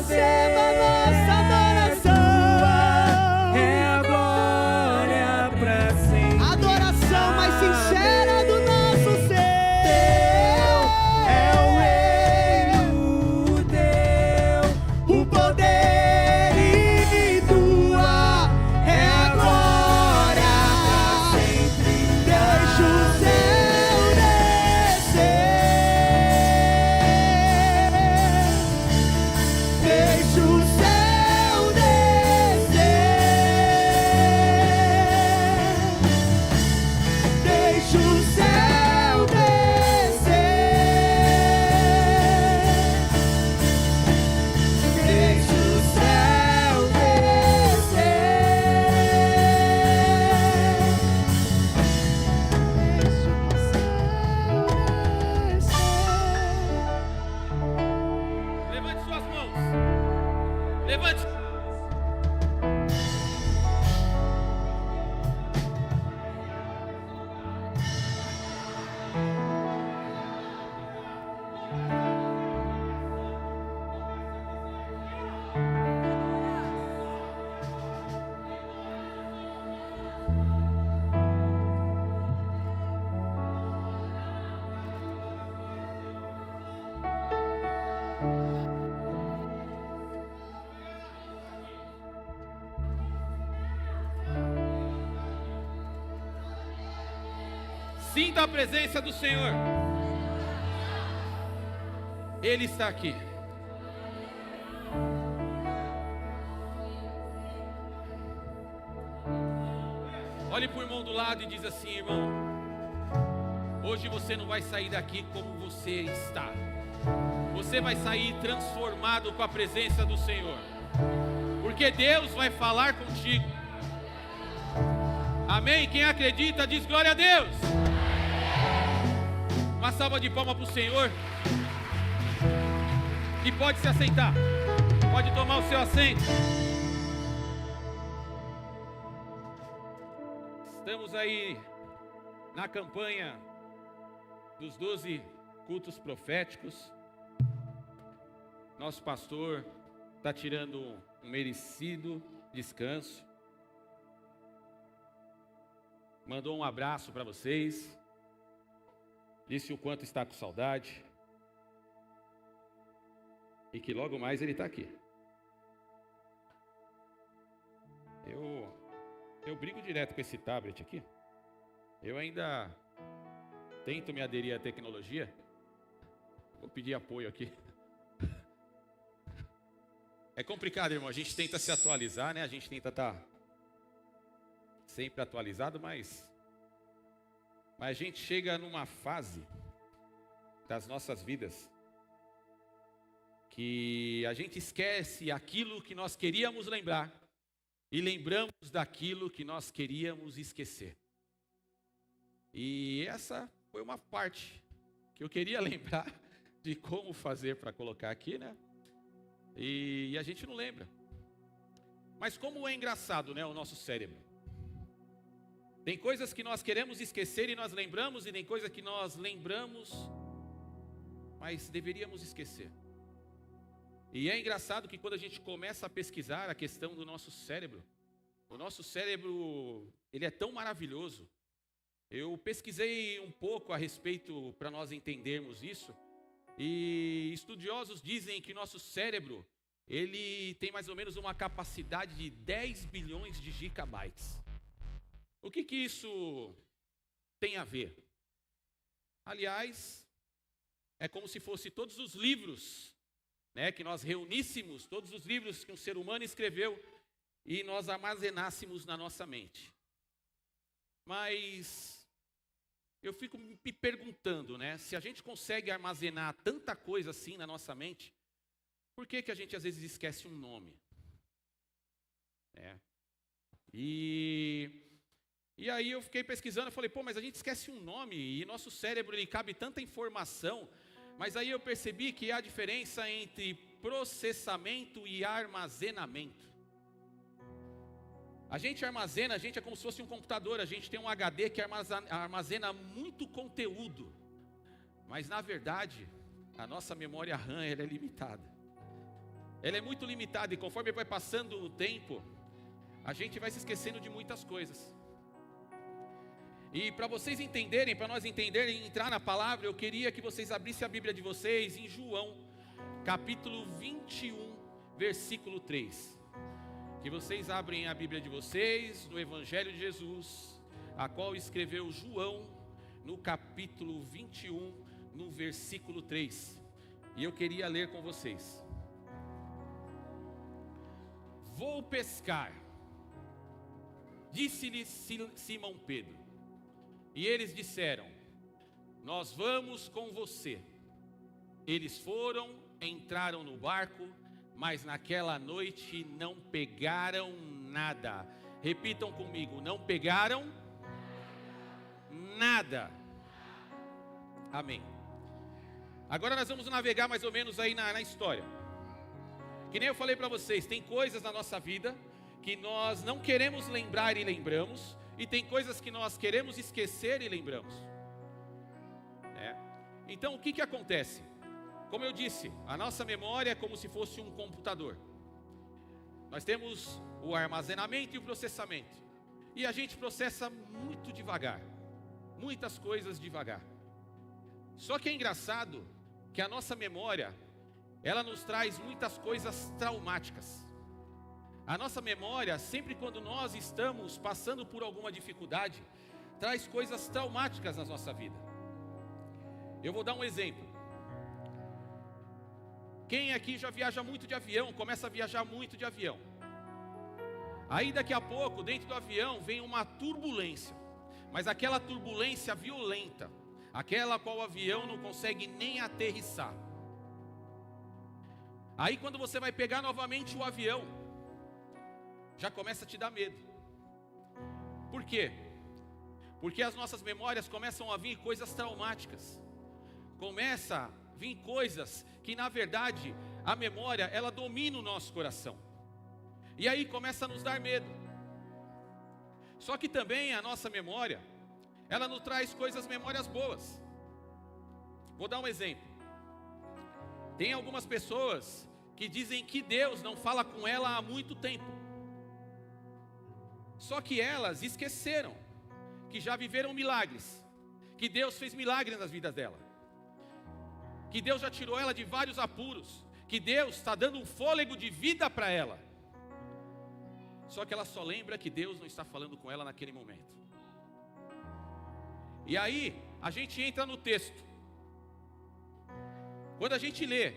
receba nossa adoração. É a glória pra sempre. Adoração mais sincera do nosso ser. É o reino teu, o poder e tua é a glória pra sempre. Deixa o céu descer. Deixa o céu descer. Deixa o céu descer. Deixa o céu descer. Levante suas mãos. Levante. Sinta a presença do Senhor. Ele está aqui. Olhe para o irmão do lado e diz assim: irmão, hoje você não vai sair daqui como você está. Você vai sair transformado com a presença do Senhor, porque Deus vai falar contigo. Amém? Quem acredita diz glória a Deus. Uma salva de palmas para o Senhor. E pode se assentar. Pode tomar o seu assento. Estamos aí na campanha dos 12 cultos proféticos. Nosso pastor está tirando um merecido descanso. Mandou um abraço para vocês. Disse o quanto está com saudade. E que logo mais ele está aqui. Eu brigo direto com esse tablet aqui. Eu ainda tento me aderir à tecnologia. Vou pedir apoio aqui. É complicado, irmão. A gente tenta se atualizar, né? A gente tenta estar sempre atualizado, mas a gente chega numa fase das nossas vidas que a gente esquece aquilo que nós queríamos lembrar e lembramos daquilo que nós queríamos esquecer. E essa foi uma parte que eu queria lembrar de como fazer para colocar aqui, né? E a gente não lembra. Mas como é engraçado, né, o nosso cérebro. Tem coisas que nós queremos esquecer e nós lembramos, e tem coisas que nós lembramos, mas deveríamos esquecer. E é engraçado que quando a gente começa a pesquisar a questão do nosso cérebro, o nosso cérebro, ele é tão maravilhoso. Eu pesquisei um pouco a respeito para nós entendermos isso, e estudiosos dizem que nosso cérebro, ele tem mais ou menos uma capacidade de 10 bilhões de gigabytes. O que isso tem a ver? Aliás, é como se fosse todos os livros, né, que nós reuníssemos, todos os livros que um ser humano escreveu e nós armazenássemos na nossa mente. Mas eu fico me perguntando, né, se a gente consegue armazenar tanta coisa assim na nossa mente, por que a gente às vezes esquece um nome? E aí eu fiquei pesquisando, eu falei, mas a gente esquece um nome e nosso cérebro ele cabe tanta informação, mas aí eu percebi que há diferença entre processamento e armazenamento. A gente é como se fosse um computador, a gente tem um HD que armazena muito conteúdo, mas na verdade a nossa memória RAM ela é limitada. ela é muito limitada, e conforme vai passando o tempo, a gente vai se esquecendo de muitas coisas. E para vocês entenderem, para nós entenderem e entrar na palavra, eu queria que vocês abrissem a Bíblia de vocês em João, capítulo 21, versículo 3. Que vocês abrem a Bíblia de vocês no Evangelho de Jesus, a qual escreveu João, no capítulo 21, no versículo 3. E eu queria ler com vocês. Vou pescar, disse-lhe Simão Pedro. E eles disseram: nós vamos com você. Eles foram, entraram no barco, mas naquela noite não pegaram nada. Repitam comigo: não pegaram nada. Amém. Agora nós vamos navegar mais ou menos aí na história. Que nem eu falei para vocês, tem coisas na nossa vida que nós não queremos lembrar e lembramos, e tem coisas que nós queremos esquecer e lembramos. Então o que acontece? Como eu disse, a nossa memória é como se fosse um computador. Nós temos o armazenamento e o processamento, e a gente processa muito devagar, muitas coisas devagar. Só que é engraçado que a nossa memória, ela nos traz muitas coisas traumáticas. A nossa memória, sempre quando nós estamos passando por alguma dificuldade, traz coisas traumáticas na nossa vida. Eu vou dar um exemplo. Quem aqui já viaja muito de avião, começa a viajar muito de avião. Aí daqui a pouco, dentro do avião, vem uma turbulência. Mas aquela turbulência violenta, aquela qual o avião não consegue nem aterrissar. Aí quando você vai pegar novamente o avião, já começa a te dar medo. Por quê? Porque as nossas memórias começam a vir coisas traumáticas. Começa a vir coisas que na verdade a memória, ela domina o nosso coração. E aí começa a nos dar medo. Só que também a nossa memória, ela nos traz memórias boas. Vou dar um exemplo. Tem algumas pessoas que dizem que Deus não fala com ela há muito tempo. Só que elas esqueceram que já viveram milagres, que Deus fez milagres nas vidas dela, que Deus já tirou ela de vários apuros, que Deus está dando um fôlego de vida para ela. Só que ela só lembra que Deus não está falando com ela naquele momento. E aí a gente entra no texto. Quando a gente lê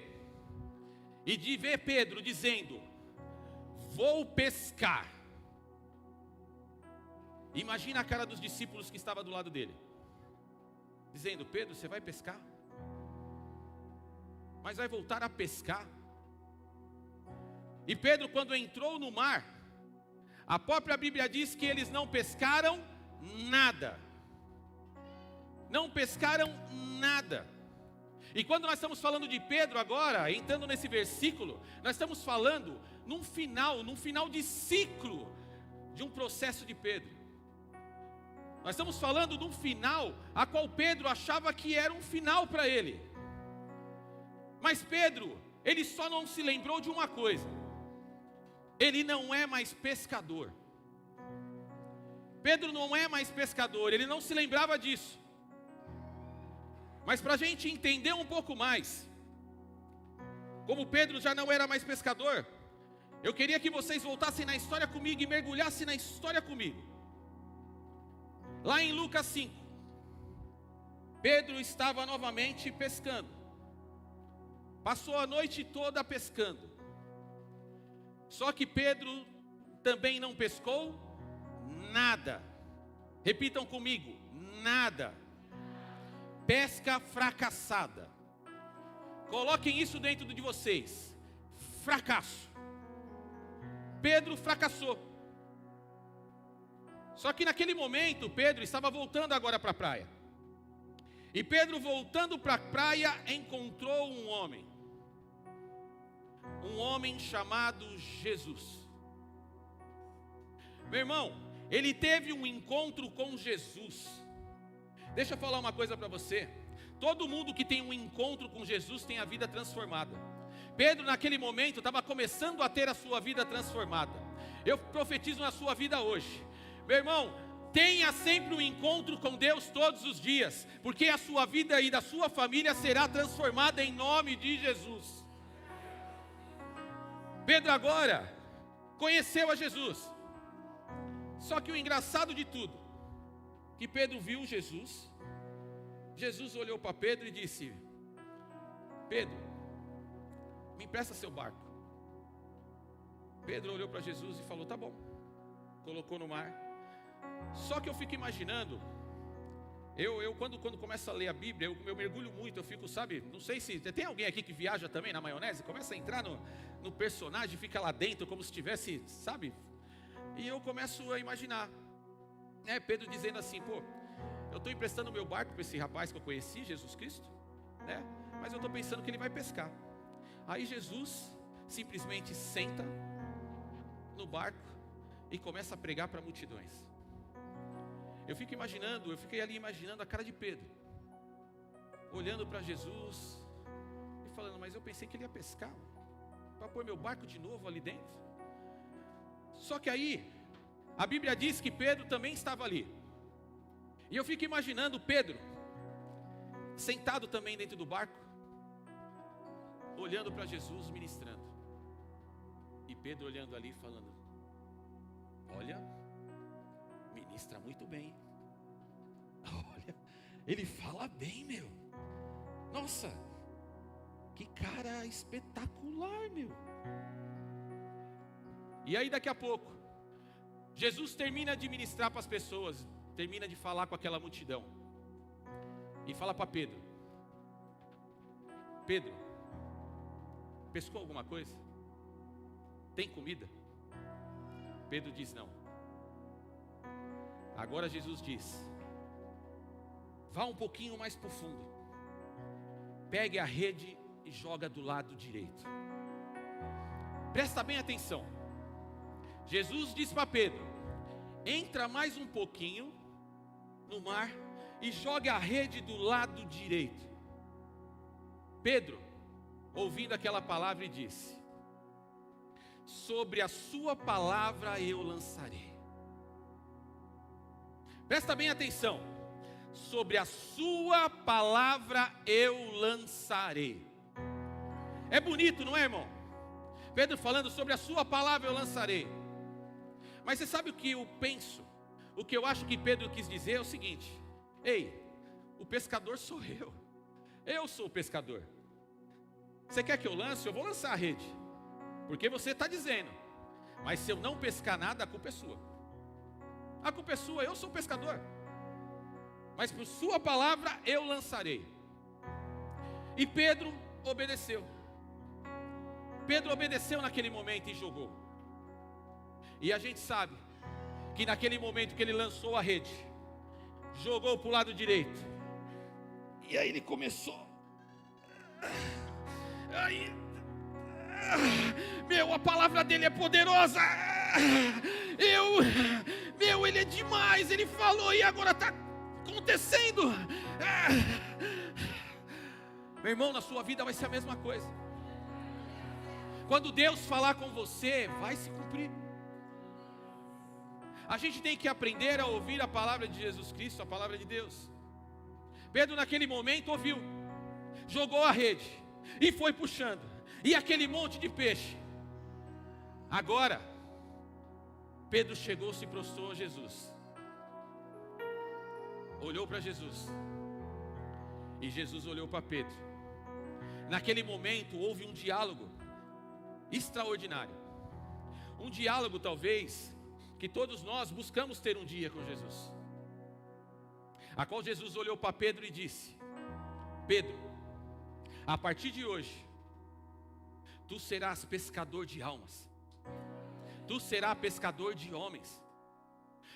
e de ver Pedro dizendo: vou pescar. Imagina a cara dos discípulos que estavam do lado dele, dizendo: Pedro, você vai pescar? Mas vai voltar a pescar? E Pedro, quando entrou no mar, a própria Bíblia diz que eles não pescaram nada. Não pescaram nada. E quando nós estamos falando de Pedro agora, entrando nesse versículo, nós estamos falando num final de ciclo de um processo de Pedro. Nós estamos falando de um final a qual Pedro achava que era um final para ele. Mas Pedro, ele só não se lembrou de uma coisa: ele não é mais pescador. Pedro não é mais pescador, ele não se lembrava disso. Mas para a gente entender um pouco mais, como Pedro já não era mais pescador, eu queria que vocês voltassem na história comigo e mergulhassem na história comigo. Lá em Lucas 5, Pedro estava novamente pescando. Passou a noite toda pescando. Só que Pedro também não pescou nada. Repitam comigo: nada. Pesca fracassada. Coloquem isso dentro de vocês: fracasso. Pedro fracassou. Só que naquele momento Pedro estava voltando agora para a praia. E Pedro, voltando para a praia, encontrou um homem chamado Jesus. Meu irmão, ele teve um encontro com Jesus. Deixa eu falar uma coisa para você. Todo mundo que tem um encontro com Jesus tem a vida transformada. Pedro naquele momento estava começando a ter a sua vida transformada. Eu profetizo na sua vida hoje, meu irmão, tenha sempre um encontro com Deus todos os dias, porque a sua vida e da sua família será transformada em nome de Jesus. Pedro agora conheceu a Jesus. Só que o engraçado de tudo, que Pedro viu Jesus, Jesus olhou para Pedro e disse: Pedro, me empresta seu barco. Pedro olhou para Jesus e falou: tá bom. Colocou no mar. Só que eu fico imaginando, quando começo a ler a Bíblia, eu mergulho muito, eu fico, sabe, não sei se, tem alguém aqui que viaja também na maionese? Começa a entrar no personagem, fica lá dentro como se estivesse, sabe? E eu começo a imaginar, Pedro dizendo assim: pô, eu estou emprestando meu barco para esse rapaz que eu conheci, Jesus Cristo, né? Mas eu estou pensando que ele vai pescar. Aí Jesus simplesmente senta no barco e começa a pregar para multidões. Eu fiquei ali imaginando a cara de Pedro, olhando para Jesus e falando: mas eu pensei que ele ia pescar, para pôr meu barco de novo ali dentro. Só que aí, a Bíblia diz que Pedro também estava ali. E eu fico imaginando Pedro, sentado também dentro do barco, olhando para Jesus ministrando. E Pedro olhando ali falando: olha, ministra muito bem. Olha, ele fala bem, meu. Nossa, que cara espetacular, meu. E aí daqui a pouco, Jesus termina de ministrar para as pessoas, termina de falar com aquela multidão. E fala para Pedro: Pedro, pescou alguma coisa? Tem comida? Pedro diz: não. Agora Jesus diz: vá um pouquinho mais para o fundo, pegue a rede e joga do lado direito. Presta bem atenção. Jesus diz para Pedro: entra mais um pouquinho no mar e joga a rede do lado direito. Pedro, ouvindo aquela palavra, disse: sobre a sua palavra eu lançarei. Presta bem atenção. Sobre a sua palavra eu lançarei. É bonito, não é, irmão? Pedro falando: sobre a sua palavra eu lançarei. Mas você sabe o que eu penso? O que eu acho que Pedro quis dizer é o seguinte: ei, o pescador sou eu. Eu sou o pescador. Você quer que eu lance? Eu vou lançar a rede, porque você está dizendo. Mas se eu não pescar nada, a culpa é sua. A culpa é sua, eu sou o pescador. Mas por sua palavra eu lançarei. E Pedro obedeceu. Pedro obedeceu naquele momento e jogou. E a gente sabe que naquele momento que ele lançou a rede, jogou para o lado direito. E aí ele começou. Aí, meu, a palavra dele é poderosa. Ele é demais. Ele falou e agora está acontecendo. Meu irmão, na sua vida vai ser a mesma coisa. Quando Deus falar com você, vai se cumprir. A gente tem que aprender a ouvir a palavra de Jesus Cristo, a palavra de Deus. Pedro naquele momento ouviu, jogou a rede e foi puxando, e aquele monte de peixe. Agora Pedro chegou, se prostrou a Jesus, olhou para Jesus, e Jesus olhou para Pedro. Naquele momento houve um diálogo extraordinário. Um diálogo talvez que todos nós buscamos ter um dia com Jesus. A qual Jesus olhou para Pedro e disse: Pedro, a partir de hoje tu serás pescador de almas. Tu serás pescador de homens.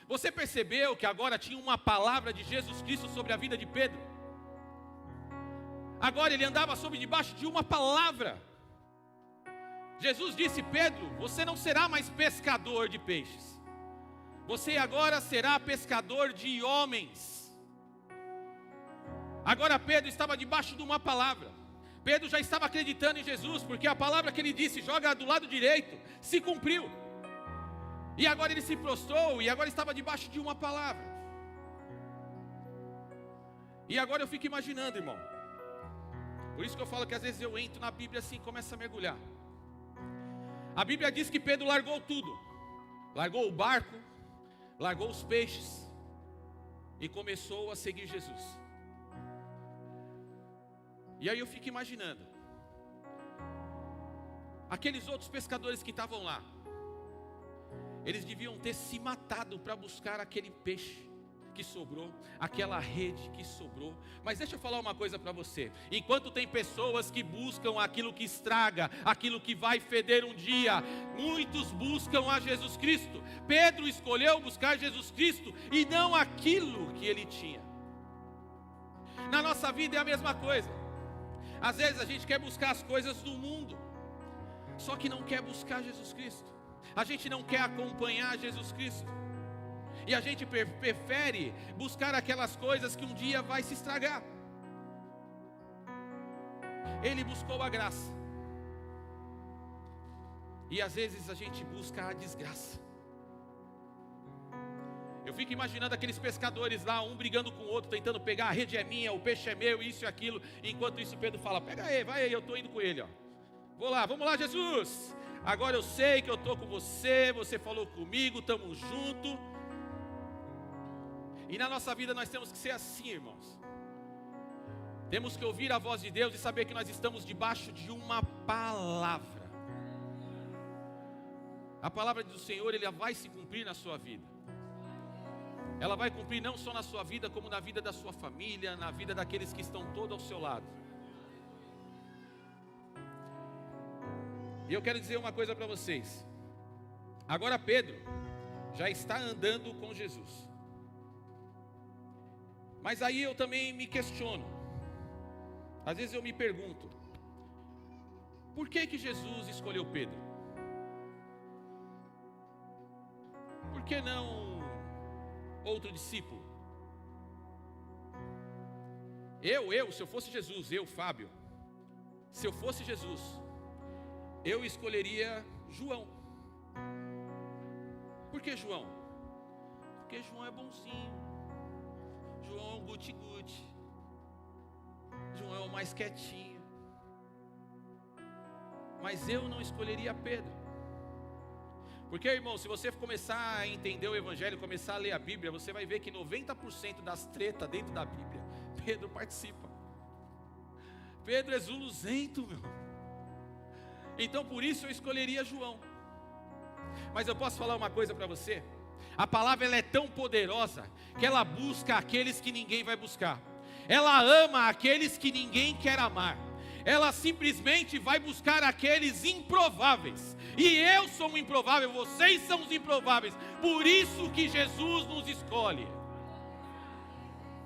Você percebeu que agora tinha uma palavra de Jesus Cristo sobre a vida de Pedro? Agora ele andava sobre debaixo de uma palavra. Jesus disse: Pedro, você não será mais pescador de peixes. Você agora será pescador de homens. Agora Pedro estava debaixo de uma palavra. Pedro já estava acreditando em Jesus, porque a palavra que ele disse, joga do lado direito, se cumpriu. E agora ele se prostrou, e agora estava debaixo de uma palavra. E agora eu fico imaginando, irmão. Por isso que eu falo que às vezes eu entro na Bíblia assim e começo a mergulhar. A Bíblia diz que Pedro largou tudo. Largou o barco, largou os peixes e começou a seguir Jesus. E aí eu fico imaginando, aqueles outros pescadores que estavam lá, eles deviam ter se matado para buscar aquele peixe que sobrou, aquela rede que sobrou. Mas deixa eu falar uma coisa para você. Enquanto tem pessoas que buscam aquilo que estraga, aquilo que vai feder um dia, muitos buscam a Jesus Cristo. Pedro escolheu buscar Jesus Cristo e não aquilo que ele tinha. Na nossa vida é a mesma coisa. Às vezes a gente quer buscar as coisas do mundo, só que não quer buscar Jesus Cristo. A gente não quer acompanhar Jesus Cristo. E a gente prefere buscar aquelas coisas que um dia vai se estragar. Ele buscou a graça. E às vezes a gente busca a desgraça. Eu fico imaginando aqueles pescadores lá, um brigando com o outro, tentando pegar, a rede é minha, o peixe é meu, isso e aquilo. Enquanto isso Pedro fala, pega aí, vai aí, eu estou indo com ele, ó. Vou lá, vamos lá, Jesus. Agora eu sei que eu estou com você, você falou comigo, estamos juntos. E na nossa vida nós temos que ser assim, irmãos. Temos que ouvir a voz de Deus e saber que nós estamos debaixo de uma palavra. A palavra do Senhor, ela vai se cumprir na sua vida. Ela vai cumprir não só na sua vida, como na vida da sua família, na vida daqueles que estão todos ao seu lado. E eu quero dizer uma coisa para vocês. Agora Pedro já está andando com Jesus. Mas aí eu também me questiono. Às vezes eu me pergunto, por que que Jesus escolheu Pedro? Por que não outro discípulo? Se eu fosse Jesus, Fábio, se eu fosse Jesus, eu escolheria João. Por que João? Porque João é bonzinho, João é um guti-guti, João é o mais quietinho. Mas eu não escolheria Pedro. Porque, irmão, se você começar a entender o Evangelho, começar a ler a Bíblia, você vai ver que 90% das tretas dentro da Bíblia, Pedro participa. Pedro é zuluzento, meu. Então por isso eu escolheria João. Mas eu posso falar uma coisa para você? A palavra ela é tão poderosa que ela busca aqueles que ninguém vai buscar. Ela ama aqueles que ninguém quer amar. Ela simplesmente vai buscar aqueles improváveis. E eu sou um improvável, vocês são os improváveis. Por isso que Jesus nos escolhe.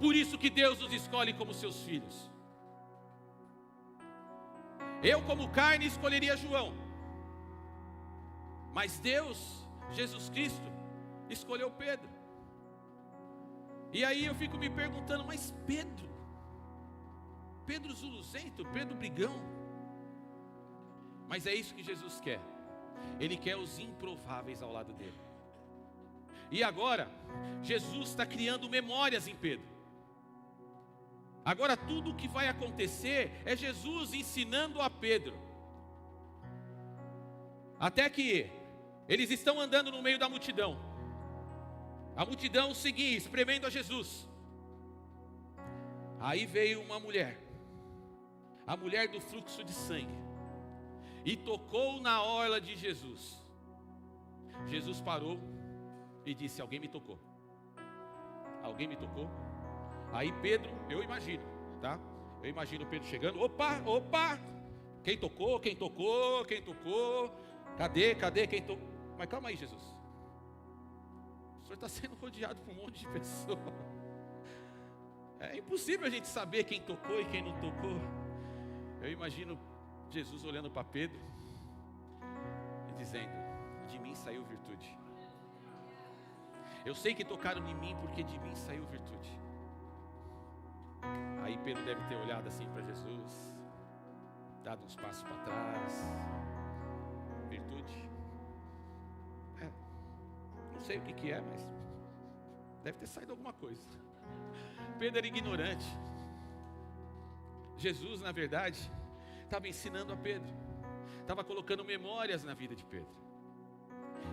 Por isso que Deus nos escolhe como seus filhos. Eu como carne escolheria João. Mas Deus, Jesus Cristo, escolheu Pedro. E aí eu fico me perguntando, mas Pedro zuluzento, Pedro brigão. Mas é isso que Jesus quer. Ele quer os improváveis ao lado dele. E agora, Jesus está criando memórias em Pedro. Agora tudo o que vai acontecer é Jesus ensinando a Pedro. Até que eles estão andando no meio da multidão. A multidão seguia, espremendo a Jesus. Aí veio uma mulher, a mulher do fluxo de sangue, e tocou na orla de Jesus. Jesus parou e disse, alguém me tocou. Alguém me tocou? Aí Pedro, eu imagino, tá? Eu imagino Pedro chegando, opa, quem tocou? Cadê quem tocou? Mas calma aí, Jesus. O senhor está sendo rodeado por um monte de pessoas. É impossível a gente saber quem tocou e quem não tocou. Eu imagino Jesus olhando para Pedro e dizendo, de mim saiu virtude. Eu sei que tocaram em mim porque de mim saiu virtude. Aí Pedro deve ter olhado assim para Jesus dado uns passos para trás. Virtude. Não sei o que é, mas deve ter saído alguma coisa. Pedro era ignorante. Jesus, na verdade, estava ensinando a Pedro, estava colocando memórias na vida de Pedro.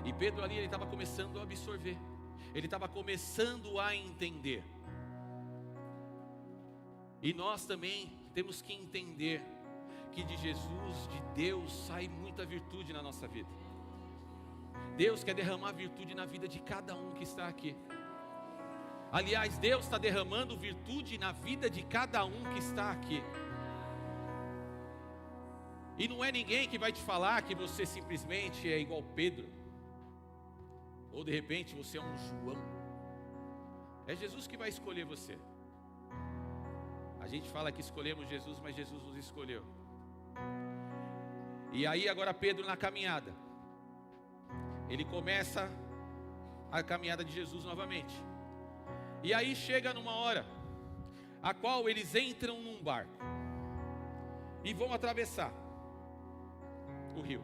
E Pedro ali, ele estava começando a absorver, ele estava começando a entender. E nós também temos que entender que de Jesus, de Deus, sai muita virtude na nossa vida. Deus quer derramar virtude na vida de cada um que está aqui. Aliás, Deus está derramando virtude na vida de cada um que está aqui. E não é ninguém que vai te falar que você simplesmente é igual Pedro, ou de repente você é um João. É Jesus que vai escolher você. A gente fala que escolhemos Jesus, mas Jesus nos escolheu. E aí agora Pedro na caminhada, ele começa a caminhada de Jesus novamente. E aí chega numa hora a qual eles entram num barco e vão atravessar o rio.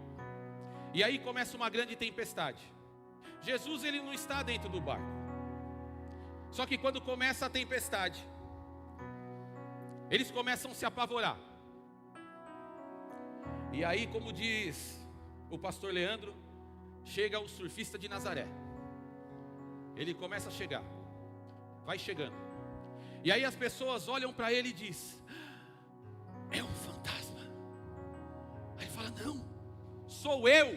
E aí começa uma grande tempestade. Jesus, ele não está dentro do barco. Só que quando começa a tempestade, eles começam a se apavorar. E aí, como diz o pastor Leandro, chega o surfista de Nazaré. Ele começa a chegar, vai chegando. E aí as pessoas olham para ele e dizem: é um fantasma. Aí ele fala: não, sou eu.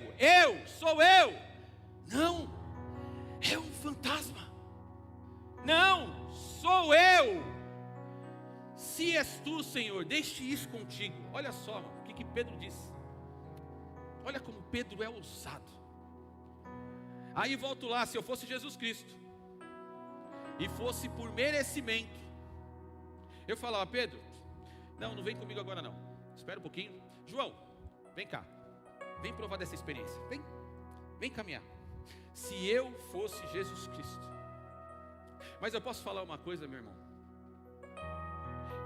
Não, é um fantasma. Não, sou eu. Se és tu, Senhor, deixe isso contigo. Olha só, o que Pedro disse. Olha como Pedro é ousado. Aí volto lá, se eu fosse Jesus Cristo e fosse por merecimento, eu falava: Pedro, não vem comigo agora não, espera um pouquinho. João, vem cá, vem provar dessa experiência, vem caminhar. Se eu fosse Jesus Cristo. Mas eu posso falar uma coisa, meu irmão.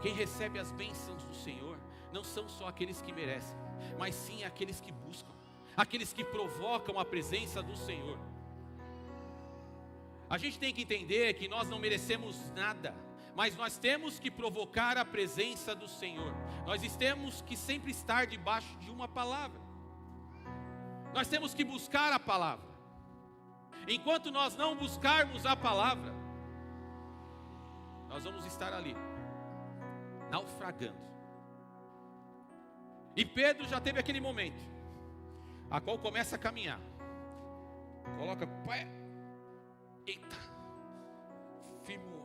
Quem recebe as bênçãos do Senhor não são só aqueles que merecem, mas sim aqueles que buscam, aqueles que provocam a presença do Senhor. A gente tem que entender que nós não merecemos nada, mas nós temos que provocar a presença do Senhor. Nós temos que sempre estar debaixo de uma palavra. Nós temos que buscar a palavra. Enquanto nós não buscarmos a palavra, nós vamos estar ali, naufragando. E Pedro já teve aquele momento, a qual começa a caminhar. Coloca o pé. Eita, firmou.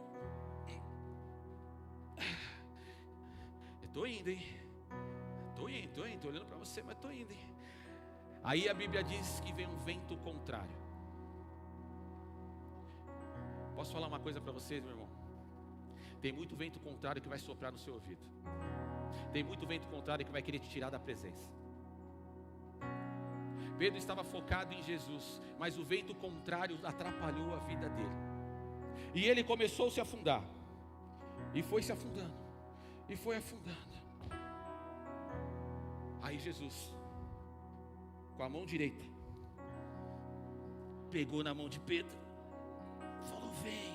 Eu tô indo, hein? Tô olhando para você, mas tô indo, hein? Aí a Bíblia diz que vem um vento contrário. Posso falar uma coisa para vocês, meu irmão? Tem muito vento contrário que vai soprar no seu ouvido. Tem muito vento contrário que vai querer te tirar da presença. Pedro estava focado em Jesus, mas o vento contrário atrapalhou a vida dele. E ele começou a se afundar. E foi se afundando. E foi afundando. Aí Jesus, com a mão direita, pegou na mão de Pedro, falou: vem.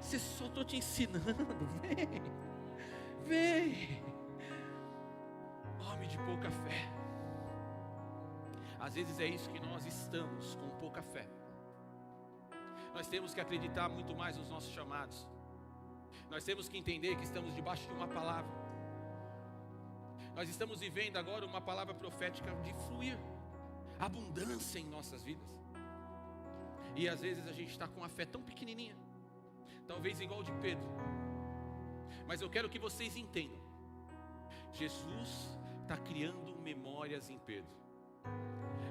Se só estou te ensinando, vem. Homem de pouca fé. Às vezes é isso que nós estamos, com pouca fé. Nós temos que acreditar muito mais nos nossos chamados. Nós temos que entender que estamos debaixo de uma palavra. Nós estamos vivendo agora uma palavra profética de fluir, abundância em nossas vidas. E às vezes a gente está com a fé tão pequenininha, talvez igual de Pedro. Mas eu quero que vocês entendam, Jesus está criando memórias em Pedro.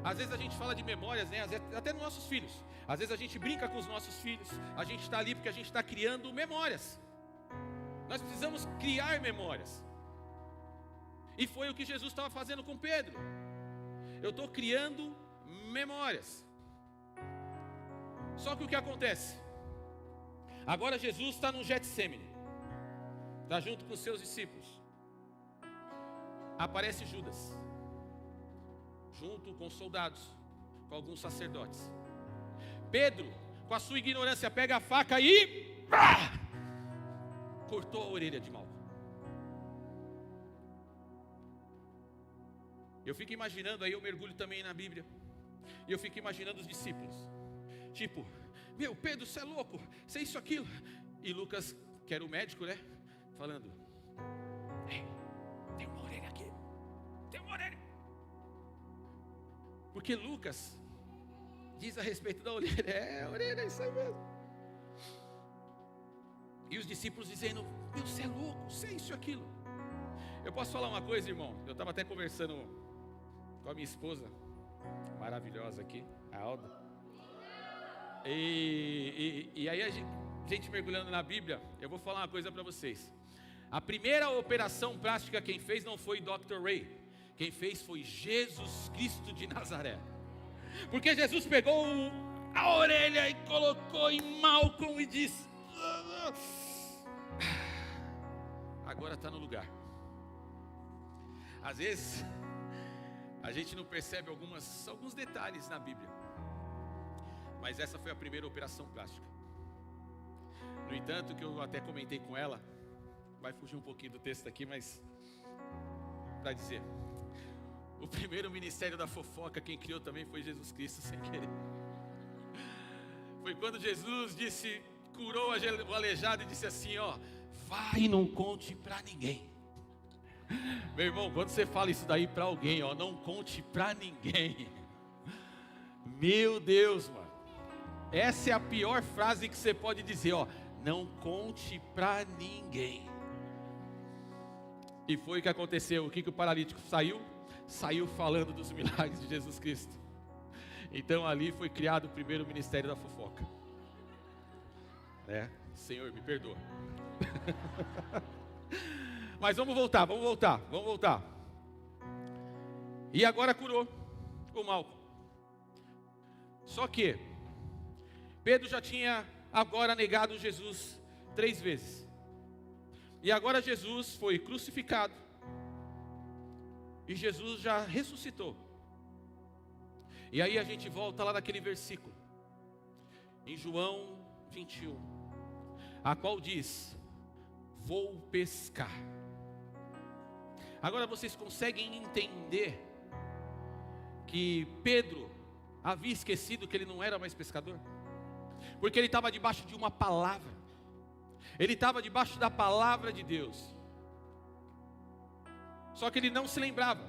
Às vezes a gente fala de memórias, né? Até nos nossos filhos. Às vezes a gente brinca com os nossos filhos. A gente está ali porque a gente está criando memórias. Nós precisamos criar memórias. E foi o que Jesus estava fazendo com Pedro. Eu estou criando memórias. Só que o que acontece? Agora Jesus está no Getsêmani, está junto com os seus discípulos. aparece Judas, junto com soldados, com alguns sacerdotes. Pedro, com a sua ignorância, pega a faca e cortou a orelha de Malco. Eu fico imaginando, aí eu mergulho também na Bíblia, e eu fico imaginando os discípulos, tipo, meu, Pedro, você é louco, você é isso, aquilo. E Lucas, que era o médico, né, falando, ei, tem uma orelha aqui, tem uma orelha. Porque Lucas diz a respeito da orelha, a orelha, é isso aí mesmo. E os discípulos dizendo, meu, você é louco, você é isso, aquilo. Eu posso falar uma coisa, irmão? Eu estava até conversando com a minha esposa, maravilhosa aqui, a Alda. E aí a gente mergulhando na Bíblia, eu vou falar uma coisa para vocês. A primeira operação plástica quem fez não foi Dr. Ray. Quem fez foi Jesus Cristo de Nazaré. Porque Jesus pegou a orelha e colocou em Malcolm e disse, agora está no lugar. Às vezes a gente não percebe alguns detalhes na Bíblia, mas essa foi a primeira operação plástica. No entanto, que eu até comentei com ela, vai fugir um pouquinho do texto aqui, mas para dizer, o primeiro ministério da fofoca quem criou também foi Jesus Cristo, sem querer. Foi quando Jesus disse, curou o aleijado e disse assim, ó, vai e não conte para ninguém. Meu irmão, quando você fala isso daí para alguém, ó, não conte para ninguém. Meu Deus, mano. Essa é a pior frase que você pode dizer, ó, não conte para ninguém. E foi o que aconteceu. O que o paralítico saiu? Saiu falando dos milagres de Jesus Cristo. Então ali foi criado o primeiro ministério da fofoca. Senhor, me perdoa. Mas vamos voltar. E agora curou o Malco. Só que Pedro já tinha agora negado Jesus 3 vezes. E agora Jesus foi crucificado. E Jesus já ressuscitou. E aí a gente volta lá naquele versículo, em João 21, a qual diz, vou pescar. Agora vocês conseguem entender que Pedro havia esquecido que ele não era mais pescador? Porque ele estava debaixo de uma palavra. Ele estava debaixo da palavra de Deus. Só que ele não se lembrava.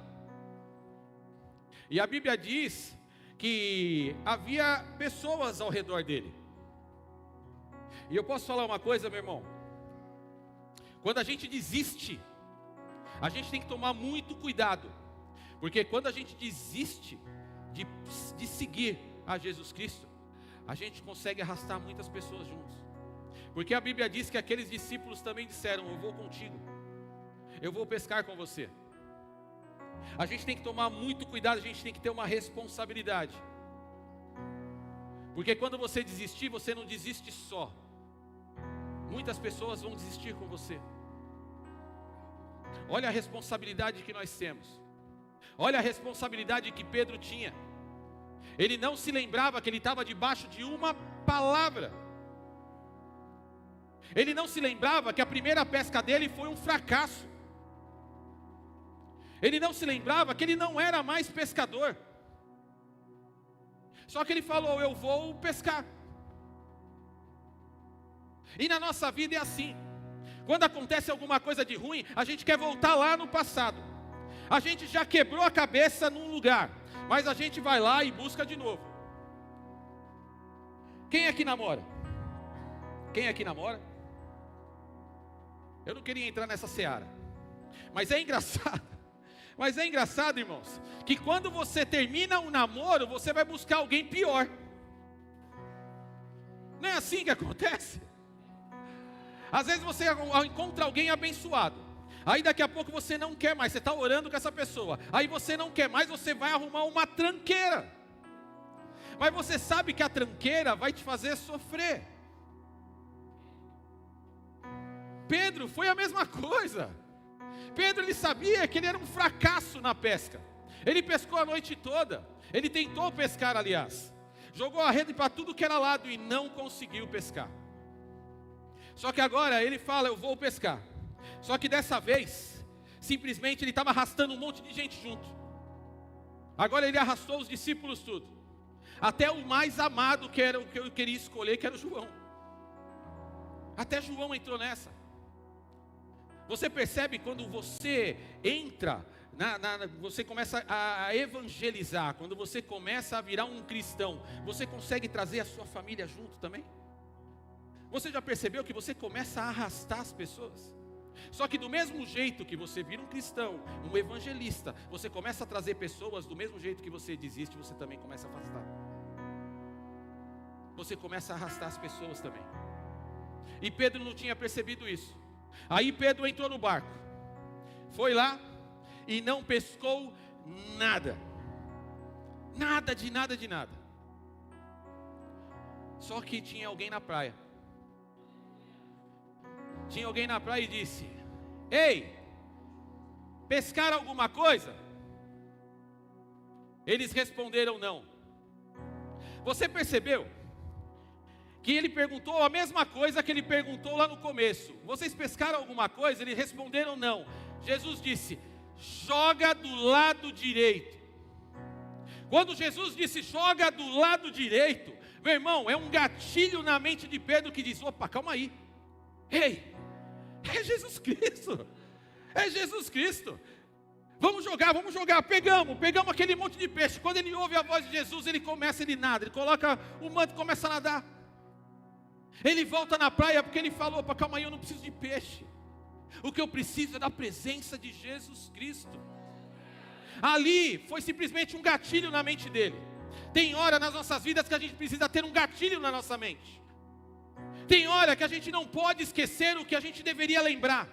E a Bíblia diz que havia pessoas ao redor dele. E eu posso falar uma coisa, meu irmão? Quando a gente desiste, a gente tem que tomar muito cuidado. Porque quando a gente desiste de seguir a Jesus Cristo, a gente consegue arrastar muitas pessoas juntos. Porque a Bíblia diz que aqueles discípulos também disseram, eu vou contigo, eu vou pescar com você. A gente tem que tomar muito cuidado, a gente tem que ter uma responsabilidade. Porque quando você desistir, você não desiste só. Muitas pessoas vão desistir com você. Olha a responsabilidade que nós temos. Olha a responsabilidade que Pedro tinha. Ele não se lembrava que ele estava debaixo de uma palavra. Ele não se lembrava que a primeira pesca dele foi um fracasso. Ele não se lembrava que ele não era mais pescador. Só que ele falou, eu vou pescar. E na nossa vida é assim. Quando acontece alguma coisa de ruim, a gente quer voltar lá no passado. A gente já quebrou a cabeça num lugar, mas a gente vai lá e busca de novo. Quem aqui namora? Quem aqui namora? Eu não queria entrar nessa seara, mas é engraçado. Mas é engraçado, irmãos, que quando você termina um namoro, você vai buscar alguém pior. Não é assim que acontece? Às vezes você encontra alguém abençoado. Aí daqui a pouco você não quer mais, você está orando com essa pessoa. Aí você não quer mais, você vai arrumar uma tranqueira. Mas você sabe que a tranqueira vai te fazer sofrer. Pedro foi a mesma coisa. Pedro, ele sabia que ele era um fracasso na pesca. Ele pescou a noite toda. Ele tentou pescar, aliás. Jogou a rede para tudo que era lado e não conseguiu pescar. Só que agora ele fala, eu vou pescar. Só que dessa vez, simplesmente ele estava arrastando um monte de gente junto. Agora ele arrastou os discípulos tudo. Até o mais amado, que era o que eu queria escolher, que era o João. Até João entrou nessa. Você percebe quando você entra, você começa a evangelizar, quando você começa a virar um cristão, você consegue trazer a sua família junto também? Você já percebeu que você começa a arrastar as pessoas? Só que do mesmo jeito que você vira um cristão, um evangelista, você começa a trazer pessoas, do mesmo jeito que você desiste, você também começa a afastar. Você começa a arrastar as pessoas também. E Pedro não tinha percebido isso. Aí Pedro entrou no barco, foi lá e não pescou nada. Nada de nada de nada. Só que tinha alguém na praia. Tinha alguém na praia e disse: ei, pescaram alguma coisa? Eles responderam não. Você percebeu que ele perguntou a mesma coisa que ele perguntou lá no começo? Vocês pescaram alguma coisa? Eles responderam não. Jesus disse: joga do lado direito. Quando Jesus disse joga do lado direito, meu irmão, é um gatilho na mente de Pedro que diz: opa, calma aí. Ei, é Jesus Cristo. É Jesus Cristo. Vamos jogar, pegamos aquele monte de peixe. Quando ele ouve a voz de Jesus, ele nada, ele coloca o manto e começa a nadar. Ele volta na praia porque ele falou: opa, calma aí, eu não preciso de peixe. O que eu preciso é da presença de Jesus Cristo. Ali foi simplesmente um gatilho na mente dele. Tem hora nas nossas vidas que a gente precisa ter um gatilho na nossa mente. Tem hora que a gente não pode esquecer o que a gente deveria lembrar.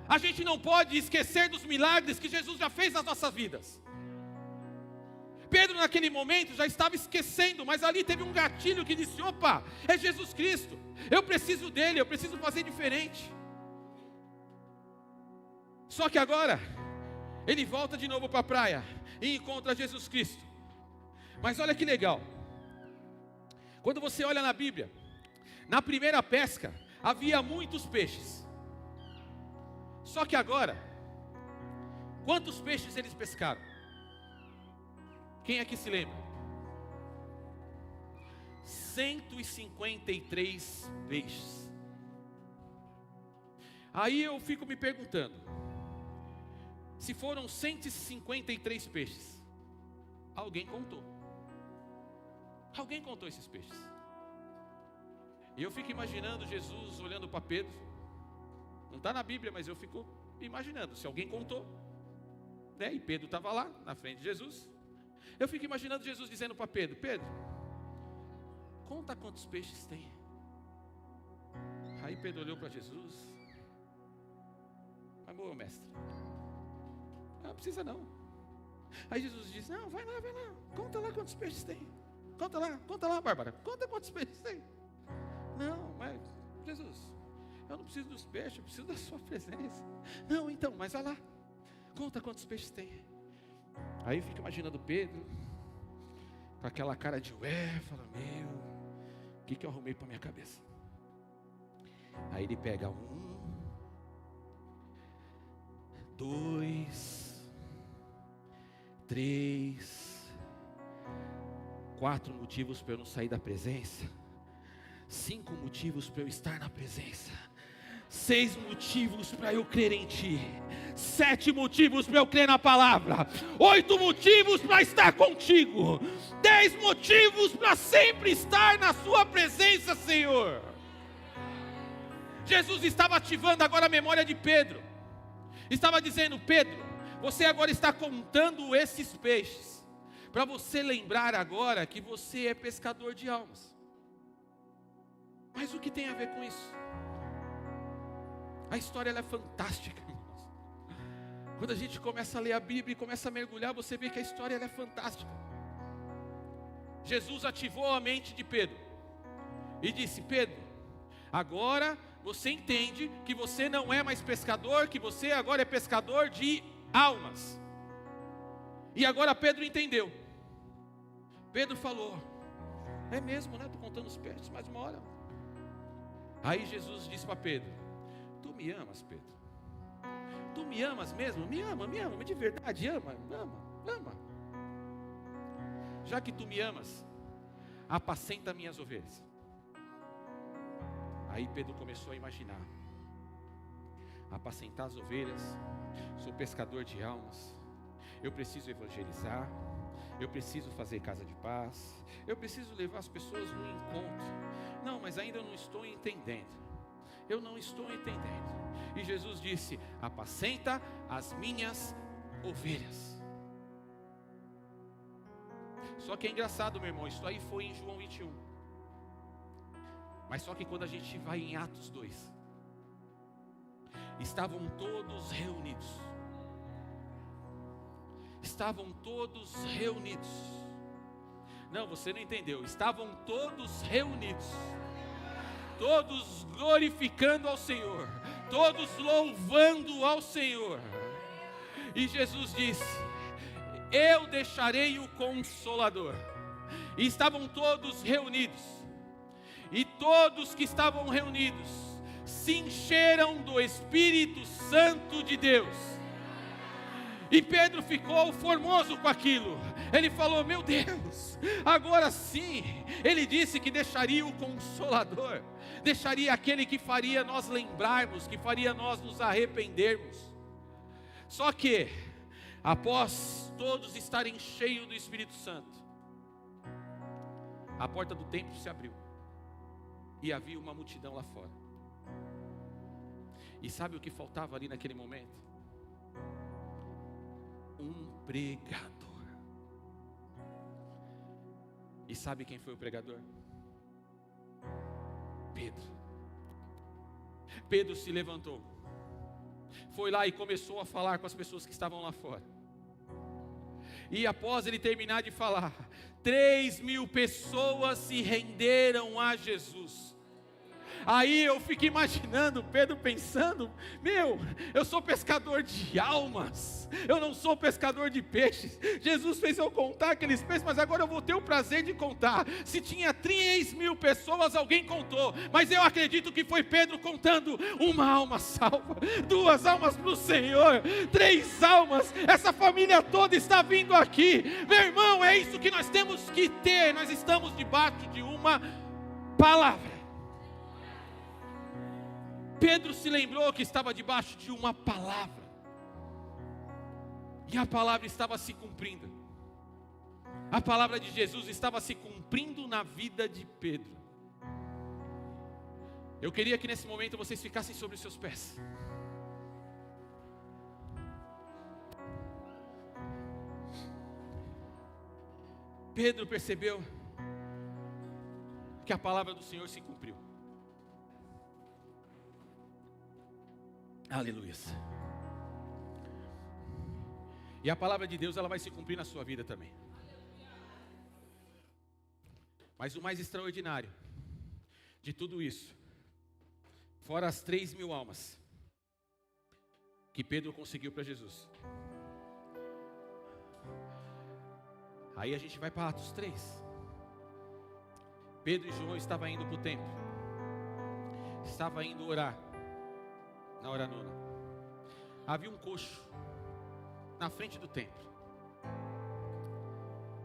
A gente não pode esquecer dos milagres que Jesus já fez nas nossas vidas. Pedro naquele momento já estava esquecendo, mas ali teve um gatilho que disse: opa, é Jesus Cristo. Eu preciso dele, eu preciso fazer diferente. Só que agora, ele volta de novo para a praia e encontra Jesus Cristo. Mas olha que legal. Quando você olha na Bíblia, na primeira pesca, havia muitos peixes. Só que agora, quantos peixes eles pescaram? Quem aqui se lembra? 153 peixes. Aí eu fico me perguntando, se foram 153 peixes, alguém contou. Alguém contou esses peixes. E eu fico imaginando Jesus olhando para Pedro. Não está na Bíblia, mas eu fico imaginando, se alguém contou, né? E Pedro estava lá, na frente de Jesus. Eu fico imaginando Jesus dizendo para Pedro: Pedro, conta quantos peixes tem. Aí Pedro olhou para Jesus: mas meu mestre, não precisa não. Aí Jesus disse: não, vai lá, conta lá quantos peixes tem. Conta lá, Bárbara, conta quantos peixes tem. Não, mas Jesus, eu não preciso dos peixes, eu preciso da sua presença. Não, então, mas vai lá, conta quantos peixes tem. Aí fica imaginando Pedro, com aquela cara de fala: meu, o que eu arrumei para minha cabeça? Aí ele pega 1, 2, 3, 4 motivos para eu não sair da presença, 5 motivos para eu estar na presença, 6 motivos para eu crer em Ti, 7 motivos para eu crer na palavra, 8 motivos para estar contigo, 10 motivos para sempre estar na Sua presença, Senhor. Jesus estava ativando agora a memória de Pedro. Estava dizendo: Pedro, você agora está contando esses peixes, para você lembrar agora que você é pescador de almas. Mas o que tem a ver com isso? A história ela é fantástica, irmãos. Quando a gente começa a ler a Bíblia e começa a mergulhar, você vê que a história ela é fantástica. Jesus ativou a mente de Pedro e disse: Pedro, agora você entende que você não é mais pescador, que você agora é pescador de almas. E agora Pedro entendeu. Pedro falou: é mesmo, né? Estou contando os peixes, mais uma hora. Aí Jesus disse para Pedro: tu me amas, Pedro? Tu me amas mesmo? Me ama de verdade, ama. Já que tu me amas, apacenta minhas ovelhas. Aí Pedro começou a imaginar: apacentar as ovelhas, sou pescador de almas, eu preciso evangelizar, eu preciso fazer casa de paz, eu preciso levar as pessoas no encontro. Não, mas ainda eu não estou entendendo. Eu não estou entendendo. E Jesus disse: apacenta as minhas ovelhas. Só que é engraçado, meu irmão, isso aí foi em João 21. Mas só que quando a gente vai em Atos 2, estavam todos reunidos. Estavam todos reunidos. Não, você não entendeu. Estavam todos reunidos. Todos glorificando ao Senhor. Todos louvando ao Senhor. E Jesus disse: eu deixarei o Consolador. E estavam todos reunidos. E todos que estavam reunidos se encheram do Espírito Santo de Deus. E Pedro ficou formoso com aquilo. Ele falou: meu Deus, agora sim. Ele disse que deixaria o Consolador, deixaria aquele que faria nós lembrarmos, que faria nós nos arrependermos. Só que, após todos estarem cheios do Espírito Santo, a porta do templo se abriu. E havia uma multidão lá fora. E sabe o que faltava ali naquele momento? Um pregador. E sabe quem foi o pregador? Pedro. Pedro se levantou, foi lá e começou a falar com as pessoas que estavam lá fora. E após ele terminar de falar, 3.000 pessoas se renderam a Jesus. Aí eu fico imaginando Pedro pensando: meu, eu sou pescador de almas, eu não sou pescador de peixes. Jesus fez eu contar aqueles peixes, mas agora eu vou ter o prazer de contar. Se tinha 3.000 pessoas, alguém contou, mas eu acredito que foi Pedro contando: uma alma salva, 2 almas para o Senhor, 3 almas, essa família toda está vindo aqui. Meu irmão, é isso que nós temos que ter. Nós estamos debaixo de uma palavra. Pedro se lembrou que estava debaixo de uma palavra. E a palavra estava se cumprindo. A palavra de Jesus estava se cumprindo na vida de Pedro. Eu queria que nesse momento vocês ficassem sobre os seus pés. Pedro percebeu que a palavra do Senhor se cumpriu. Aleluia. E a palavra de Deus, ela vai se cumprir na sua vida também. Mas o mais extraordinário de tudo isso, fora as 3.000 almas que Pedro conseguiu para Jesus. Aí a gente vai para Atos 3. Pedro e João estavam indo para o templo. Estavam indo orar. Na hora nona, havia um coxo na frente do templo.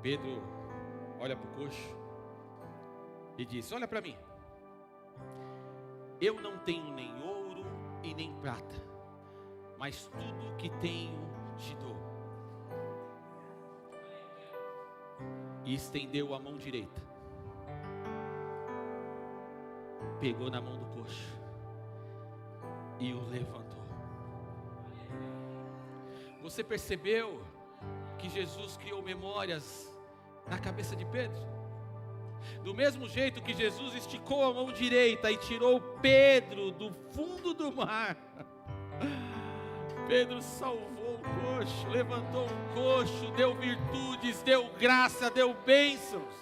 Pedro olha para o coxo e diz: olha para mim, eu não tenho nem ouro e nem prata, mas tudo que tenho te dou. E estendeu a mão direita, pegou na mão do coxo e o levantou. Você percebeu que Jesus criou memórias na cabeça de Pedro? Do mesmo jeito que Jesus esticou a mão direita e tirou Pedro do fundo do mar, Pedro salvou o coxo, levantou o coxo, deu virtudes, deu graça, deu bênçãos.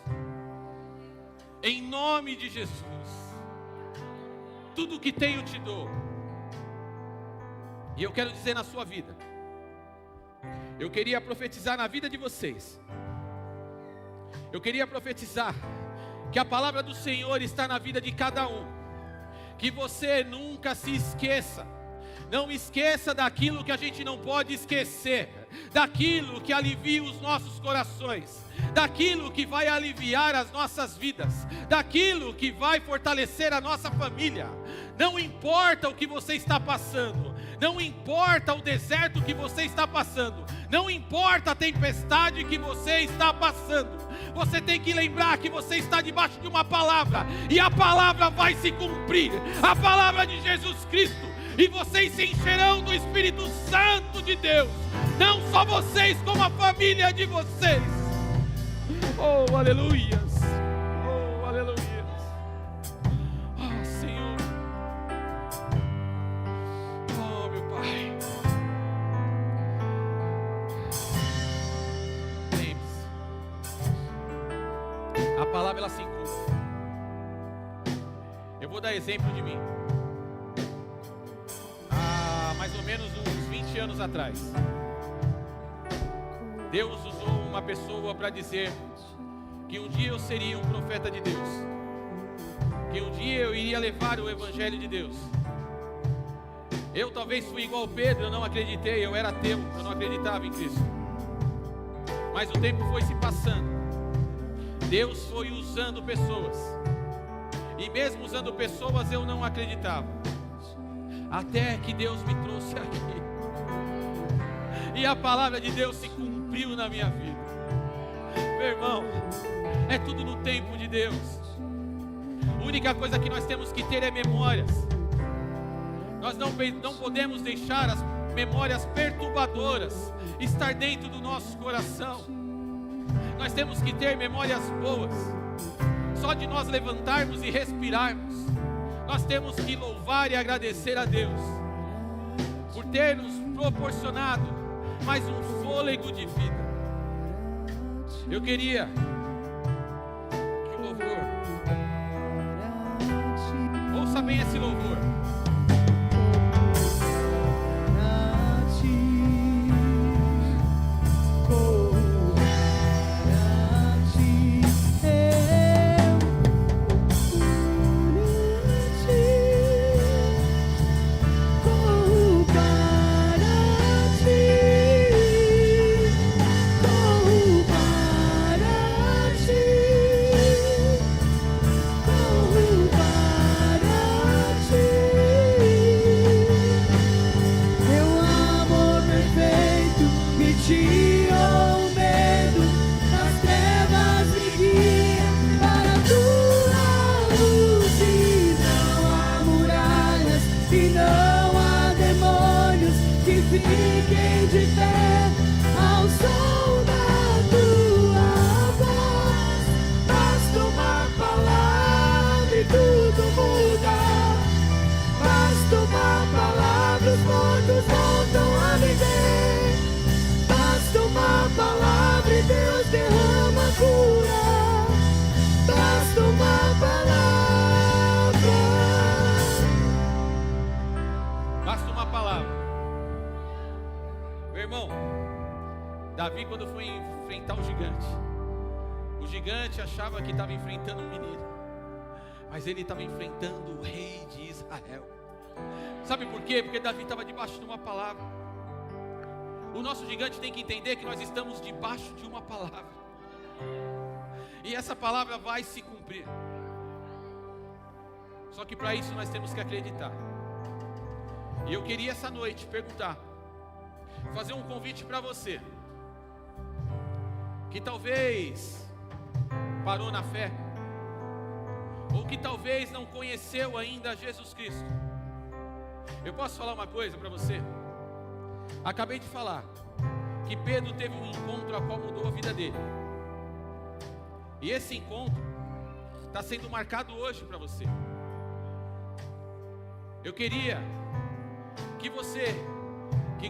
Em nome de Jesus. tudo que tenho te dou. E eu quero dizer na sua vida, eu queria profetizar na vida de vocês, eu queria profetizar que a palavra do Senhor está na vida de cada um, que você nunca se esqueça, não esqueça daquilo que a gente não pode esquecer, daquilo que alivia os nossos corações, daquilo que vai aliviar as nossas vidas, daquilo que vai fortalecer a nossa família. Não importa o que você está passando, não importa o deserto que você está passando, não importa a tempestade que você está passando, você tem que lembrar que você está debaixo de uma palavra, e a palavra vai se cumprir, a palavra de Jesus Cristo, e vocês se encherão do Espírito Santo de Deus, não só vocês, como a família de vocês. Oh, aleluias, oh, aleluias. Oh, Senhor, oh, meu Pai. Lembre-se, a palavra ela se cumpre. Eu vou dar exemplo de mim. Há mais ou menos uns 20 anos atrás, Deus usou uma pessoa para dizer que um dia eu seria um profeta de Deus, que um dia eu iria levar o Evangelho de Deus. Eu talvez fui igual Pedro, eu não acreditei, eu era ateu, eu não acreditava em Cristo. Mas o tempo foi se passando, Deus foi usando pessoas, e mesmo usando pessoas eu não acreditava, até que Deus me trouxe aqui, e a palavra de Deus se cumpriu na minha vida. Meu irmão, é tudo no tempo de Deus. A única coisa que nós temos que ter é memórias. Nós não podemos deixar as memórias perturbadoras estar dentro do nosso coração. Nós temos que ter memórias boas. Só de nós levantarmos e respirarmos, nós temos que louvar e agradecer a Deus por ter nos proporcionado mais um fôlego de vida. Eu queria que o louvor, ouça bem esse louvor. Fiquem de pé ao som da tua voz. Basta uma palavra e tudo muda. Basta uma palavra, os mortos voltam a viver. Basta uma palavra e Deus derrama cura. Basta uma palavra. Basta uma palavra. Meu irmão, Davi, quando foi enfrentar o gigante achava que estava enfrentando um menino, mas ele estava enfrentando o rei de Israel. Sabe por quê? Porque Davi estava debaixo de uma palavra. O nosso gigante tem que entender que nós estamos debaixo de uma palavra, e essa palavra vai se cumprir. Só que para isso nós temos que acreditar. E eu queria essa noite perguntar, fazer um convite para você que talvez parou na fé, ou que talvez não conheceu ainda Jesus Cristo. Eu posso falar uma coisa para você? Acabei de falar que Pedro teve um encontro a qual mudou a vida dele, e esse encontro está sendo marcado hoje para você. Eu queria que você que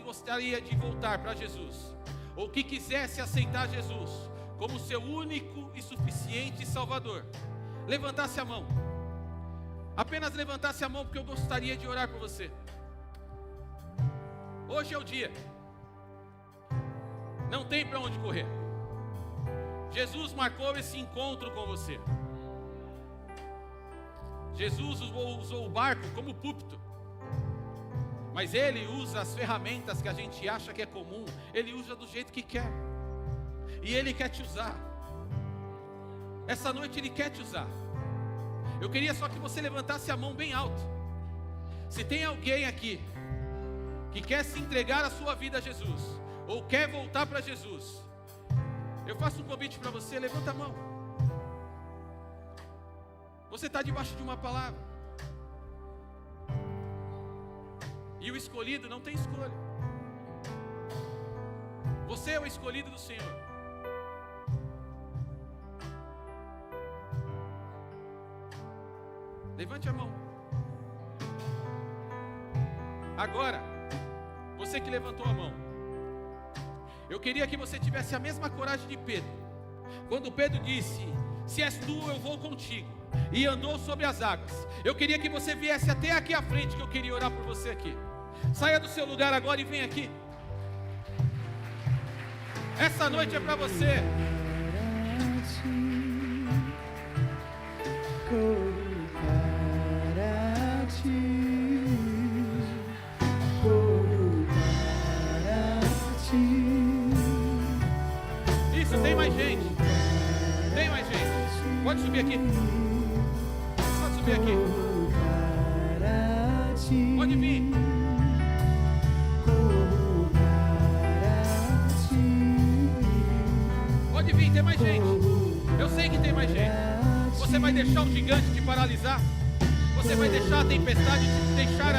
gostaria de voltar para Jesus, ou que quisesse aceitar Jesus como seu único e suficiente Salvador, levantasse a mão. apenas levantasse a mão, porque eu gostaria de orar por você. Hoje é o dia. Não tem para onde correr. Jesus marcou esse encontro com você. Jesus usou o barco como púlpito. Mas Ele usa as ferramentas que a gente acha que é comum. Ele usa do jeito que quer. E Ele quer te usar. Essa noite Ele quer te usar. Eu queria só que você levantasse a mão bem alto. Se tem alguém aqui que quer se entregar a sua vida a Jesus, ou quer voltar para Jesus, eu faço um convite para você, levanta a mão. Você está debaixo de uma palavra. E o escolhido não tem escolha. Você é o escolhido do Senhor. Levante a mão. Agora, você que levantou a mão, eu queria que você tivesse a mesma coragem de Pedro. Quando Pedro disse: se és tu, eu vou contigo, e andou sobre as águas. Eu queria que você viesse até aqui à frente, que eu queria orar por você aqui. Saia do seu lugar agora e vem aqui. Essa noite é para você. Isso, tem mais gente. Tem mais gente. Pode subir aqui. Pode subir aqui. Pode vir. Pode vir, tem mais gente. Eu sei que tem mais gente. Você vai deixar o gigante te paralisar? Você vai deixar a tempestade te deixar aí?